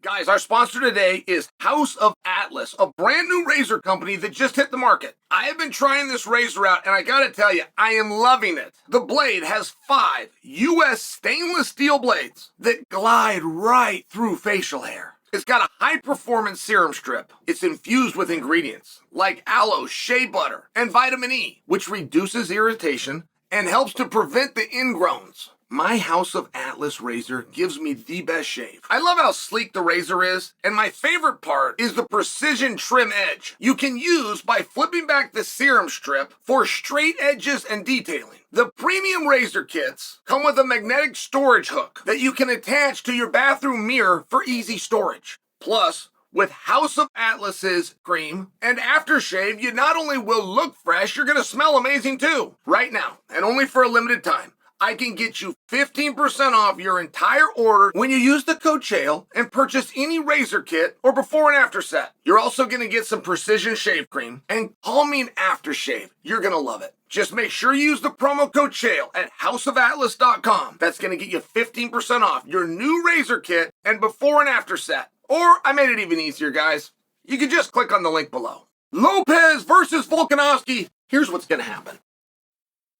Guys, our sponsor today is House of Atlas, a brand new razor company that just hit the market. I have been trying this razor out, and I gotta tell you, I am loving it. The blade has 5 U.S. stainless steel blades that glide right through facial hair. It's got a high-performance serum strip. It's infused with ingredients like aloe, shea butter, and vitamin E, which reduces irritation and helps to prevent the ingrowns. My House of Atlas razor gives me the best shave. I love how sleek the razor is, and my favorite part is the precision trim edge you can use by flipping back the serum strip for straight edges and detailing. The premium razor kits come with a magnetic storage hook that you can attach to your bathroom mirror for easy storage. Plus, with House of Atlas's cream and aftershave, you not only will look fresh, you're going to smell amazing too. Right now, and only for a limited time, I can get you 15% off your entire order when you use the code Chael and purchase any razor kit or before and after set. You're also going to get some precision shave cream and calming aftershave. You're going to love it. Just make sure you use the promo code Chael at houseofatlas.com. That's going to get you 15% off your new razor kit and before and after set. Or I made it even easier, guys. You can just click on the link below. Lopes versus Volkanovski. Here's what's going to happen.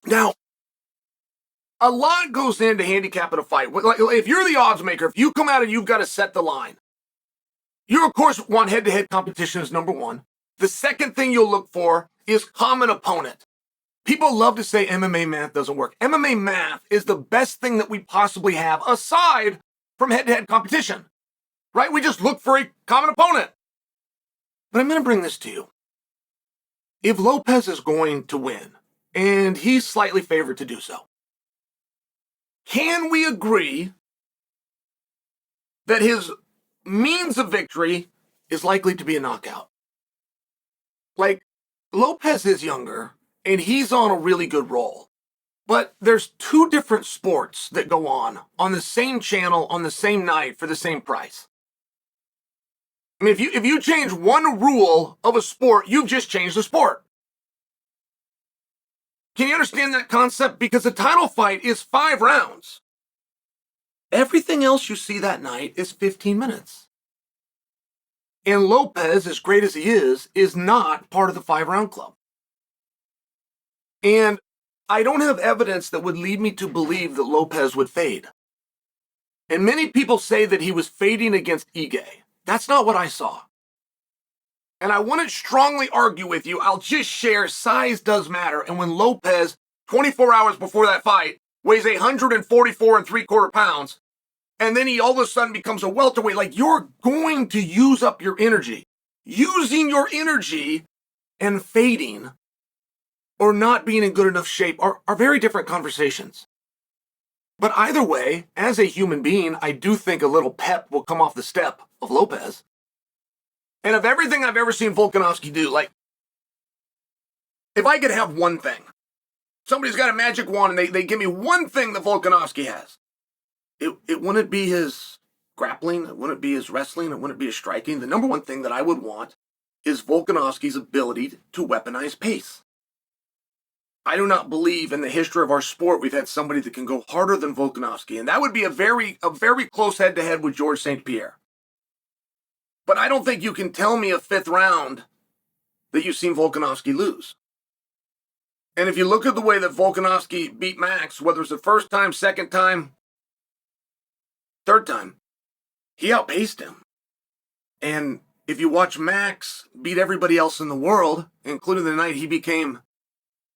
Now, a lot goes into handicapping a fight. Like, if you're the odds maker, if you come out and you've got to set the line, you, of course, want head-to-head competition as number one. The second thing you'll look for is common opponent. People love to say MMA math doesn't work. MMA math is the best thing that we possibly have aside from head-to-head competition, right? We just look for a common opponent. But I'm going to bring this to you. If Lopes is going to win, and he's slightly favored to do so, can we agree that his means of victory is likely to be a knockout? Like, Lopes is younger, and he's on a really good roll. But there's 2 different sports that go on the same channel on the same night for the same price. I mean, if you change one rule of a sport, you've just changed the sport. Can you understand that concept? Because the title fight is 5 rounds. Everything else you see that night is 15 minutes. And Lopes, as great as he is not part of the 5-round club. And I don't have evidence that would lead me to believe that Lopes would fade. And many people say that he was fading against Ige. That's not what I saw. And I wouldn't strongly argue with you. I'll just share size does matter. And when Lopes, 24 hours before that fight, weighs 144 3/4 pounds, and then he all of a sudden becomes a welterweight, like, you're going to use up your energy. Using your energy and fading or not being in good enough shape are very different conversations. But either way, as a human being, I do think a little pep will come off the step of Lopes. And of everything I've ever seen Volkanovski do, like, if I could have one thing, somebody's got a magic wand and they give me one thing that Volkanovski has, it wouldn't be his grappling, it wouldn't be his wrestling, it wouldn't be his striking. The number one thing that I would want is Volkanovski's ability to weaponize pace. I do not believe in the history of our sport we've had somebody that can go harder than Volkanovski, and that would be a very close head-to-head with Georges St-Pierre. But I don't think you can tell me a 5th round that you've seen Volkanovski lose. And if you look at the way that Volkanovski beat Max, whether it's the first time, second time, third time, he outpaced him. And if you watch Max beat everybody else in the world, including the night he became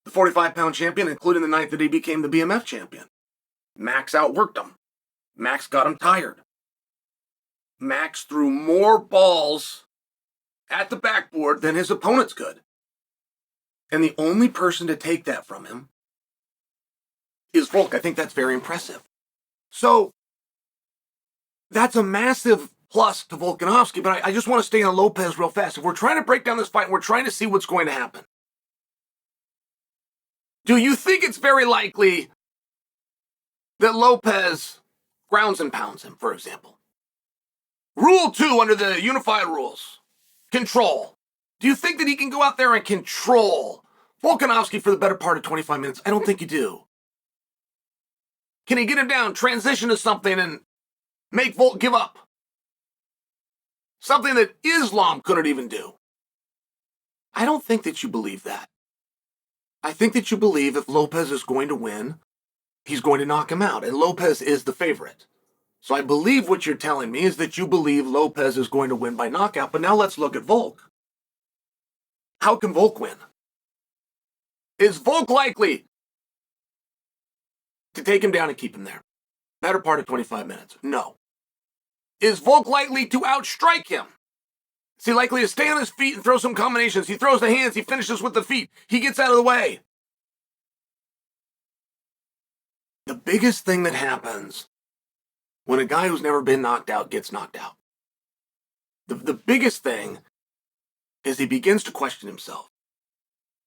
the 45-pound champion, including the night that he became the BMF champion, Max outworked him. Max got him tired. Max threw more balls at the backboard than his opponents could. And the only person to take that from him is Volk. I think that's very impressive. So that's a massive plus to Volkanovski, but I just want to stay on Lopes real fast. If we're trying to break down this fight and we're trying to see what's going to happen, do you think it's very likely that Lopes grounds and pounds him, for example? Rule 2 under the unified rules, control. Do you think that he can go out there and control Volkanovski for the better part of 25 minutes? I don't think you do. Can he get him down, transition to something, and make Volk give up? something that Islam couldn't even do. I don't think that you believe that. I think that you believe if Lopes is going to win, he's going to knock him out, and Lopes is the favorite. So I believe what you're telling me is that you believe Lopes is going to win by knockout, but now let's look at Volk. How can Volk win? Is Volk likely to take him down and keep him there? Better part of 25 minutes. No. Is Volk likely to outstrike him? Is he likely to stay on his feet and throw some combinations? He throws the hands, he finishes with the feet, he gets out of the way. The biggest thing that happens when a guy who's never been knocked out gets knocked out, the biggest thing is he begins to question himself.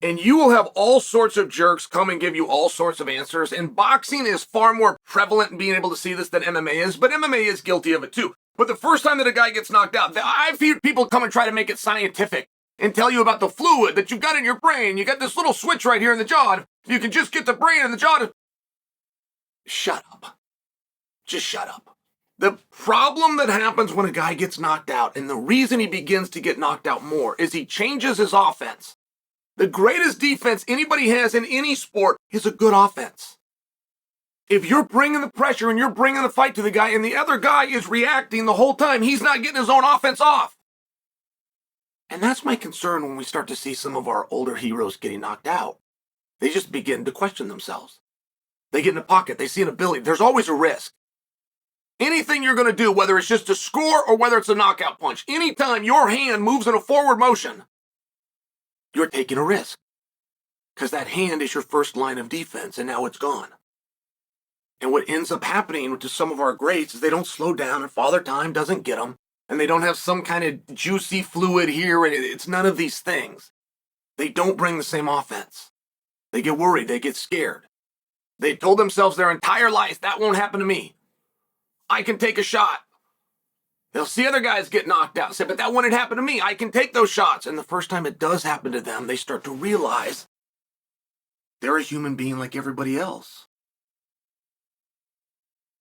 And you will have all sorts of jerks come and give you all sorts of answers. And boxing is far more prevalent in being able to see this than MMA is, but MMA is guilty of it too. But the first time that a guy gets knocked out, I've heard people come and try to make it scientific and tell you about the fluid that you've got in your brain. You got this little switch right here in the jaw. You can just get the brain and the jaw to... Shut up. Just shut up. The problem that happens when a guy gets knocked out, and the reason he begins to get knocked out more, is he changes his offense. The greatest defense anybody has in any sport is a good offense. If you're bringing the pressure and you're bringing the fight to the guy and the other guy is reacting the whole time, he's not getting his own offense off. And that's my concern when we start to see some of our older heroes getting knocked out. They just begin to question themselves. They get in a pocket. They see an ability. There's always a risk. Anything you're going to do, whether it's just a score or whether it's a knockout punch, anytime your hand moves in a forward motion, you're taking a risk. Because that hand is your first line of defense, and now it's gone. And what ends up happening to some of our greats is they don't slow down, and Father Time doesn't get them, and they don't have some kind of juicy fluid here, and it's none of these things. They don't bring the same offense. They get worried. They get scared. They told themselves their entire life, that won't happen to me. I can take a shot. They'll see other guys get knocked out and say, but that wouldn't happen to me. I can take those shots. And the first time it does happen to them, they start to realize they're a human being like everybody else.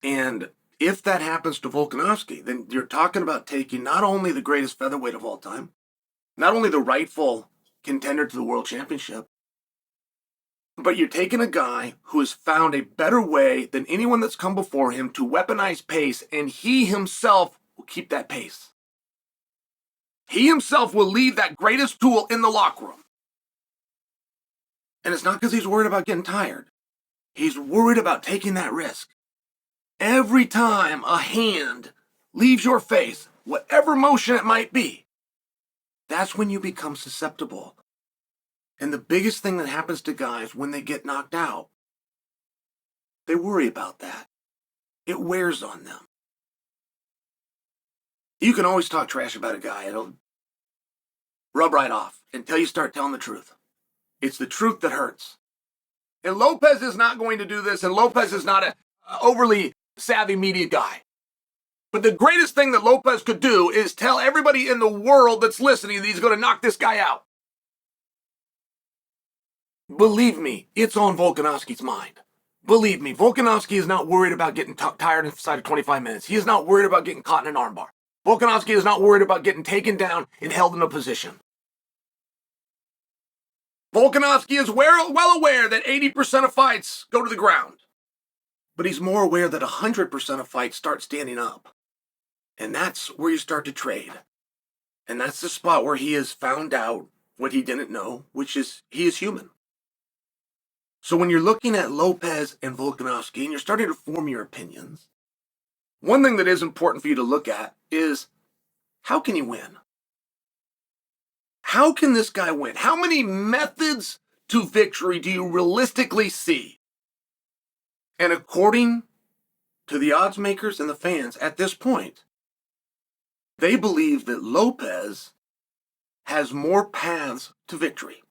And if that happens to Volkanovski, then you're talking about taking not only the greatest featherweight of all time, not only the rightful contender to the world championship, but you're taking a guy who has found a better way than anyone that's come before him to weaponize pace, and he himself will keep that pace. He himself will leave that greatest tool in the locker room. And it's not because he's worried about getting tired. He's worried about taking that risk. Every time a hand leaves your face, whatever motion it might be, that's when you become susceptible. And the biggest thing that happens to guys when they get knocked out, they worry about that. It wears on them. You can always talk trash about a guy. It'll rub right off until you start telling the truth. It's the truth that hurts. And Lopes is not going to do this, and Lopes is not an overly savvy media guy. But the greatest thing that Lopes could do is tell everybody in the world that's listening that he's going to knock this guy out. Believe me, it's on Volkanovski's mind. Believe me, Volkanovski is not worried about getting tired inside of 25 minutes. He is not worried about getting caught in an armbar. Volkanovski is not worried about getting taken down and held in a position. Volkanovski is well aware that 80% of fights go to the ground. But he's more aware that 100% of fights start standing up. And that's where you start to trade. And that's the spot where he has found out what he didn't know, which is he is human. So when you're looking at Lopes and Volkanovski and you're starting to form your opinions, one thing that is important for you to look at is how can he win? How can this guy win? How many methods to victory do you realistically see? And according to the odds makers and the fans at this point, they believe that Lopes has more paths to victory.